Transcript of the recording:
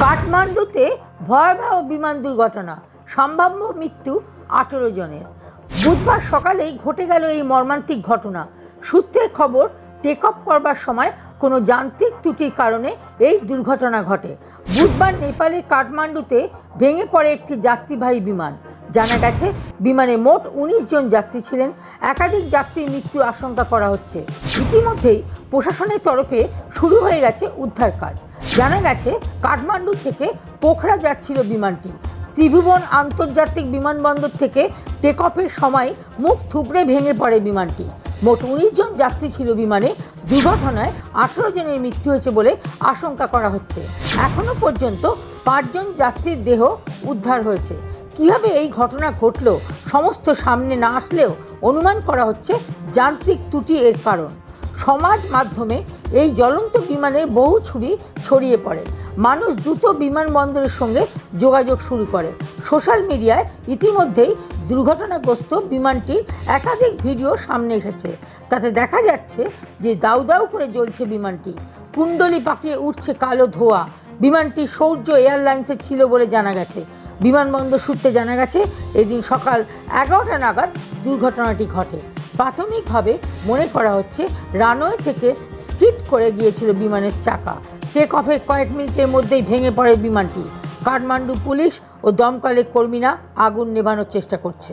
কাঠমান্ডুতে ভয়াবহ বিমান দুর্ঘটনা, সম্ভাব্য মৃত্যু 18 জনের। বুধবার সকালেই ঘটে গেল এই মর্মান্তিক ঘটনা। সূত্রের খবর, টেক অফ করবার সময় কোনো যান্ত্রিক ত্রুটির কারণে এই দুর্ঘটনা ঘটে। বুধবার নেপালের কাঠমান্ডুতে ভেঙে পড়ে একটি যাত্রীবাহী বিমান। জানা গেছে, বিমানে মোট 19 জন যাত্রী ছিলেন। একাধিক যাত্রীর মৃত্যুর আশঙ্কা করা হচ্ছে। ইতিমধ্যেই প্রশাসনের তরফে শুরু হয়ে গেছে উদ্ধার কাজ। জানা গেছে, কাঠমান্ডু থেকে পোখরা যাচ্ছিল বিমানটি। ত্রিভুবন আন্তর্জাতিক বিমানবন্দর থেকে টেক অফের সময় মুখ থুবড়ে ভেঙে পড়ে বিমানটি। মোট 19 জন যাত্রী ছিল বিমানে। দুর্ঘটনায় 18 জনের মৃত্যু হয়েছে বলে আশঙ্কা করা হচ্ছে। এখনো পর্যন্ত 5 জন যাত্রীর দেহ উদ্ধার হয়েছে। কিভাবে এই ঘটনা ঘটল সমস্ত সামনে না আসলেও অনুমান করা হচ্ছে যান্ত্রিক ত্রুটি এর কারণ। সমাজ মাধ্যমে এই জ্বলন্ত বিমানের বহু ছবি ছড়িয়ে পড়ে। মানুষ দ্রুত বিমানবন্দরের সঙ্গে যোগাযোগ শুরু করে। সোশ্যাল মিডিয়ায় ইতিমধ্যেই দুর্ঘটনাগ্রস্ত বিমানটির একাধিক ভিডিও সামনে এসেছে। তাতে দেখা যাচ্ছে যে দাউ দাউ করে জ্বলছে বিমানটি, কুণ্ডলি পাকিয়ে উঠছে কালো ধোঁয়া। বিমানটি সৌর্য এয়ারলাইন্সের ছিল বলে জানা গেছে। বিমানবন্দর সূত্রে জানা গেছে, এদিন সকাল 11টা নাগাদ দুর্ঘটনাটি ঘটে। প্রাথমিকভাবে মনে করা হচ্ছে রানওয়ে থেকে স্কিড করে গিয়েছিল বিমানের চাকা। টেক অফের কয়েক মিনিটের মধ্যেই ভেঙে পড়ে বিমানটি। কাঠমান্ডু পুলিশ ও দমকলের কর্মীরা আগুন নেভানোর চেষ্টা করছে।